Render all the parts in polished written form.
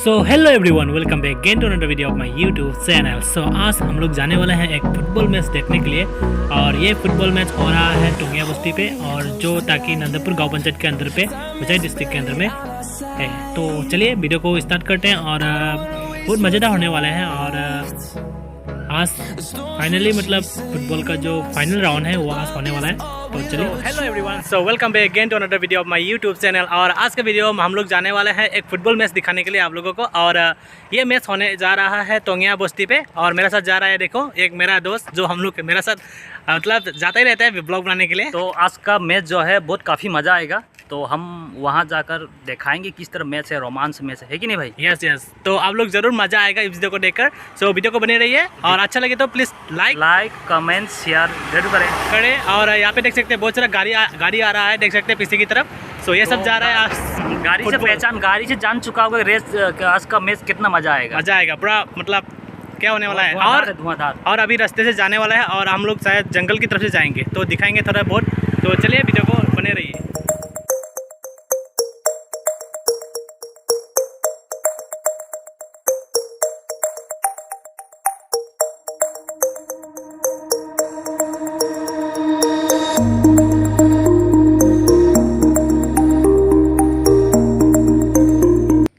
So hello everyone, welcome back again to another video of my YouTube channel. So आज हम लोग जाने वाले हैं एक फुटबॉल मैच देखने के लिए, और ये फुटबॉल मैच हो रहा है टोंगिया बस्ती पे, और जो ताकि नंदपुर गांव पंचायत के अंदर पे विजय डिस्ट्रिक्ट के अंदर में है। तो चलिए वीडियो को स्टार्ट करते हैं, और बहुत मज़ेदार होने वाले हैं। और आज फाइनली मतलब फुटबॉल का जो फाइनल राउंड है वो आज होने वाला है। तो चलिए, hello everyone, so welcome back again to another video of my YouTube channel. और आज का वीडियो में हम लोग जाने वाले हैं एक फुटबॉल मैच दिखाने के लिए आप लोगों को। और ये मैच होने जा रहा है टोंगिया बस्ती पे, और मेरे साथ जा रहा है, देखो, एक मेरा दोस्त जो हम लोग मेरा साथ मतलब जाता ही रहता है ब्लॉग बनाने के लिए। तो आज का मैच जो है बहुत काफ़ी मज़ा आएगा, तो हम वहां जाकर दिखाएंगे किस तरह मैच है, रोमांस मैच है कि नहीं भाई? यस, तो आप लोग जरूर मजा आएगा इस वीडियो को देखकर। सो वीडियो को बने रहिए, और अच्छा लगे तो प्लीज़ लाइक कमेंट शेयर जरूर करें। और यहाँ पे देख सकते हैं बहुत सारा गाड़ी आ रहा है, देख सकते हैं पीछे की तरफ। सो ये सब जा रहा है आज गाड़ी से जान चुका होगा रेस। आज का मैच कितना मज़ा आएगा पूरा मतलब क्या होने वाला है। और अभी रास्ते से जाने वाला है, और हम लोग शायद जंगल की तरफ से जाएंगे, तो दिखाएंगे थोड़ा बहुत। तो चलिए वीडियो को बने रहिए।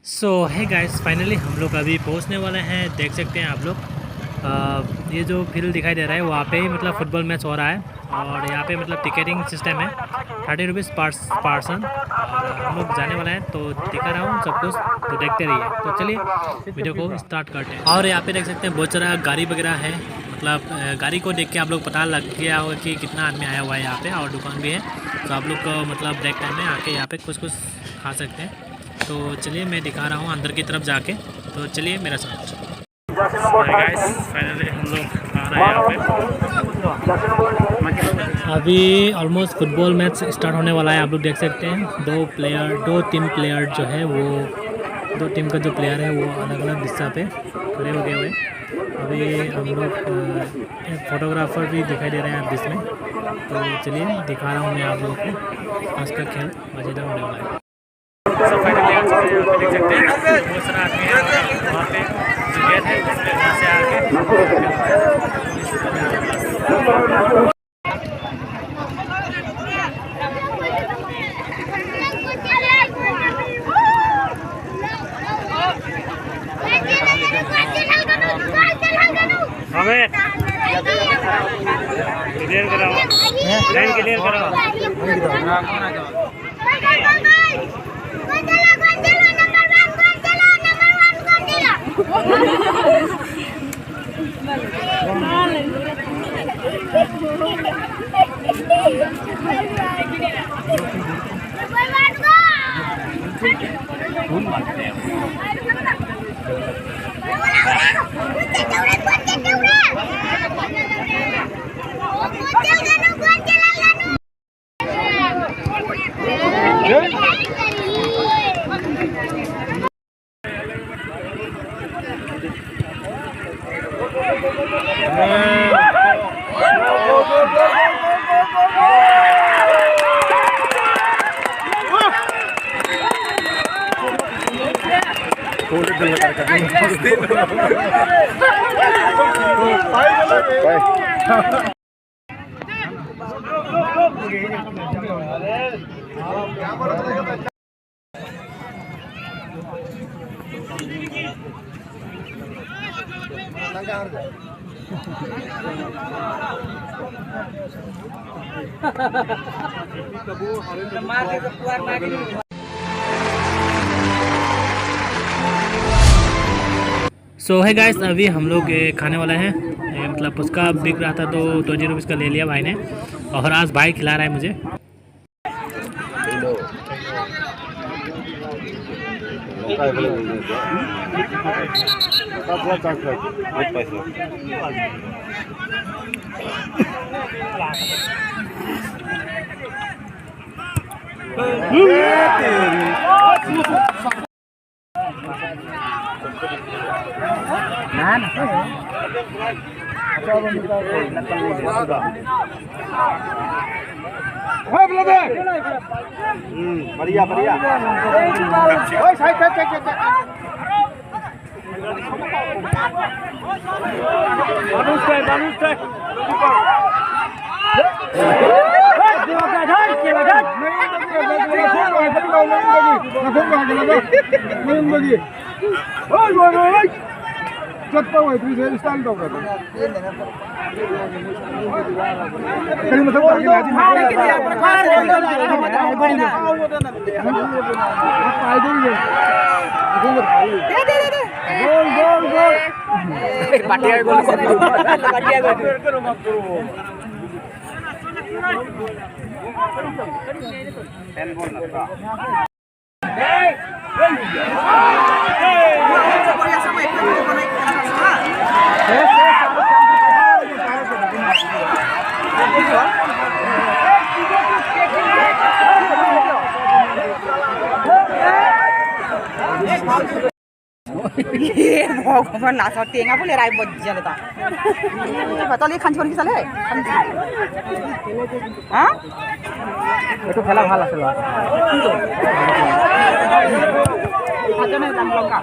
सो है गाइस, फाइनली हम लोग अभी पहुंचने वाले हैं। देख सकते हैं आप लोग, ये जो फील्ड दिखाई दे रहा है वहाँ पे ही मतलब फुटबॉल मैच हो रहा है। और यहाँ पे मतलब टिकटिंग सिस्टम है, 30 रुपीज़ पर्सन। और हम लोग जाने वाले हैं, तो दिखा रहा हूँ सब कुछ, तो देखते रहिए। तो चलिए वीडियो को स्टार्ट करते हैं। और यहाँ पे देख सकते हैं बहुत सारा गाड़ी वगैरह है, मतलब गाड़ी को देख के आप लोग पता लग गया होगा कि कितना आदमी आया हुआ है यहाँ पे। और दुकान भी है, तो आप लोग को मतलब ब्रेक टाइम में आके यहाँ पे कुछ खा सकते हैं। तो चलिए मैं दिखा रहा हूँ अंदर की तरफ जाके, तो चलिए मेरा साथ। गाइस फाइनली हम लोग आ रहे हैं यहाँ पे। अभी ऑलमोस्ट फुटबॉल मैच स्टार्ट होने वाला है। आप लोग देख सकते हैं दो टीम प्लेयर जो है वो, दो टीम का जो प्लेयर है वो अलग अलग दिशा पे खड़े हो गए हुए। अभी हम लोग एक फोटोग्राफर भी दिखाई दे रहे हैं बीच में। तो चलिए दिखा रहा हूँ मैं आप लोगों को, आज का खेल मज़ेदार होने वाला है। सब फाइनली आप देख सकते हैं बहुत सारा आदमी है वहाँ पे, जो गेट है उसमें वहाँ से आके क्लियर कराओ, लाइन क्लियर कराओ। सो है गाइस, अभी हम लोग खाने वाले हैं। मतलब उसका बिक रहा था तो 20 रुपीज़ का ले लिया भाई ने, और आज भाई खिला रहा है मुझे। बढ़िया बढ़िया। भगवान नाचा टेंगा बोले राय बज्जल ता बताली खान छोरी चले हां এটো খেলা ভাল আছে লৰা আজনে দাম লঙ্কা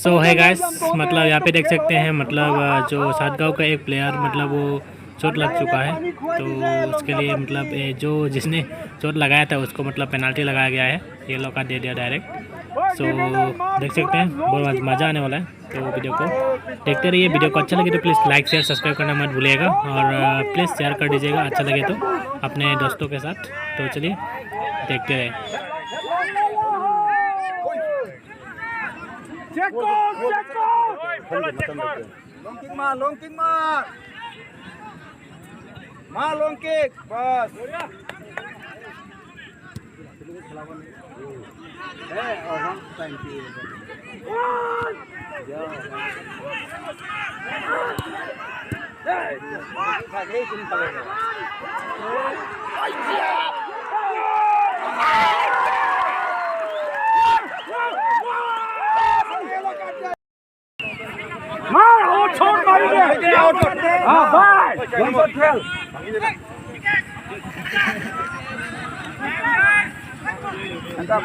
सो है गाइस, मतलब यहाँ पे देख सकते हैं, मतलब जो सातगांव का एक प्लेयर मतलब वो चोट लग चुका है, तो उसके लिए मतलब जो जिसने चोट लगाया था उसको मतलब पेनाल्टी लगाया गया है, ये लोग का दे दिया डायरेक्ट। सो देख सकते हैं, बहुत मज़ा आने वाला है। तो वीडियो को देखते रहिए। वीडियो को अच्छा लगे तो प्लीज़ लाइक शेयर सब्सक्राइब करना मत भूलिएगा, और प्लीज़ शेयर कर दीजिएगा अच्छा लगे तो अपने दोस्तों के साथ। तो चलिए देखते रहिए। long kick ma long kick bas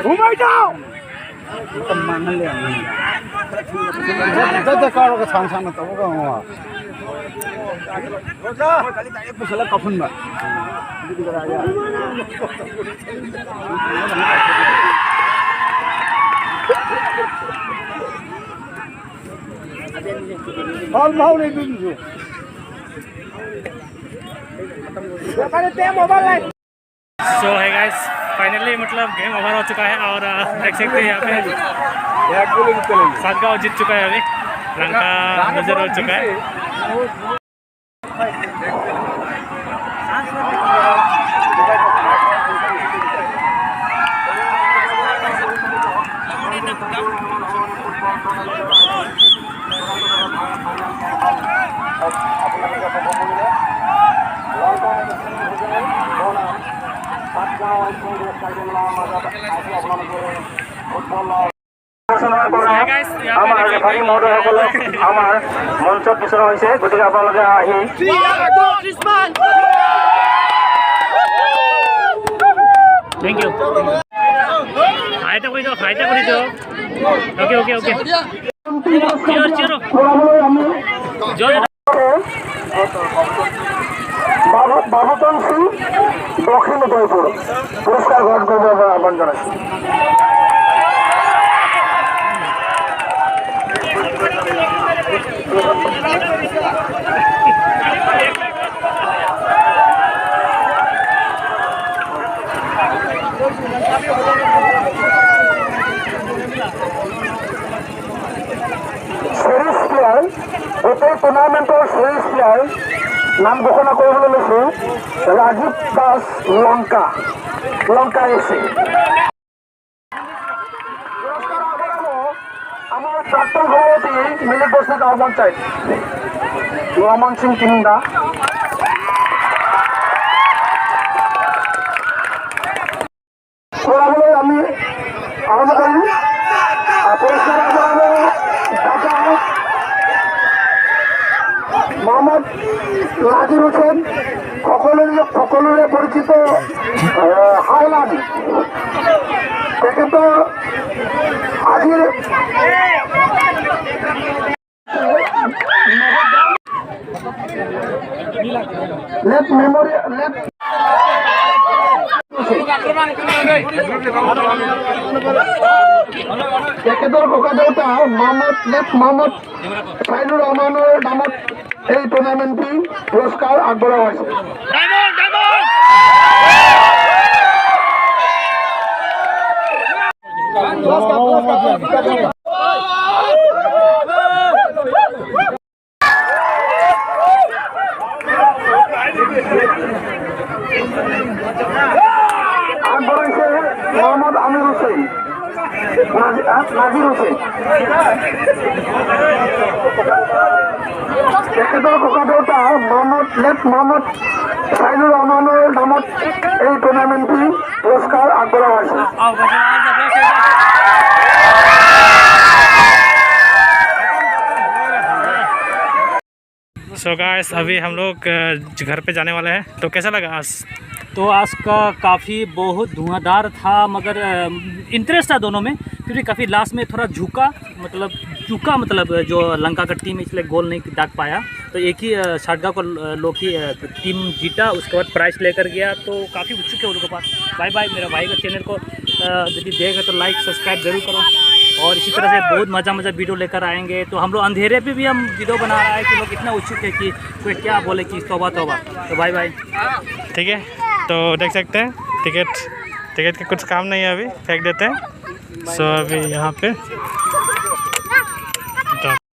घुमाई जाओ teman le jadi kalau ke sang-sang tahu kan wah kali tak apa salah kafun ba hal mau le dulu kalau te mobile light. So hey guys, finally मतलब game over हो चुका है, और देख सकते हैं यहाँ पे सातगांव जीत चुका है। अभी लंका नजर हो चुका है। আমাৰ ৰেফাৰী মহোদয়সকলে আমাৰ মঞ্চত বিচৰা হৈছে, গতিকে আপোনালোকে আহি थैंक यू। फायदा कर दो, फायदा कर दो। ओके ओके ओके, चिरो चिरो जो বাবুতন সিং দক্ষিণ উদয়পুর পুরস্কার গ্রহণ করবে আহ্বান জানাচ্ছি। গোটেই টুৰ্ণামেণ্টৰ চিৰিজ প্লেয়াৰ নাম ঘোষণা কৰিবলৈ লৈছোঁ ৰাজীৱ দাস লংকা এফচি। আমার প্রাক্তন সভাপতি মিলিত বস্তি গাঁও পঞ্চায়েত রহমান সিং কিন্দা, পড়াবলৈ আমি আৰম্ভ কৰিম। পুৰস্কাৰ দাতা মোহাম্মদ নাজির হোসেন, সকলোৰে পৰিচিত হাওলান। তেখেতৰ আজিৰ লেট মেমৰিয়েল তেখেতৰ ককা দেউতা মোহাম্মদ ফাইনুৰ ৰহমানৰ নামত এই টুৰ্ণামেণ্টটি পুৰস্কাৰ আগবঢ়োৱা হৈছে। আগবঢ়াইছে মোহাম্মদ আমির হোসেন, নাজির হোসেন। তেখেতৰ ককা দেউতা মোহাম্মদ ফাইনুৰ ৰহমানৰ নামত এই টুৰ্ণামেণ্টটি পুৰস্কাৰ আগবঢ়োৱা হৈছে। सो गाइस अभी हम लोग घर पे जाने वाले हैं, तो कैसा लगा आज? तो आज का काफ़ी बहुत धुआंधार था, मगर इंटरेस्ट था दोनों में, क्योंकि काफ़ी लास्ट में थोड़ा झुका मतलब जो लंका का टीम इसलिए गोल नहीं दाग पाया। तो एक ही शाटगा को लोकी टीम जीता, उसके बाद प्राइस लेकर गया। तो काफ़ी उत्सुक है उनके पास। Bye bye. मेरा भाई का चैनल को यदि देख तो लाइक सब्सक्राइब जरूर करो, और इसी तरह से बहुत मज़ा वीडियो लेकर आएंगे। तो हम लोग अंधेरे पे भी हम वीडियो बना रहा है कि लोग इतना उत्सुक है कि कोई क्या बोले कि तौबा। तो बाय बाय। ठीक है, तो देख सकते हैं टिकट के कुछ काम नहीं है, अभी फेंक देते हैं। सो अभी यहाँ पे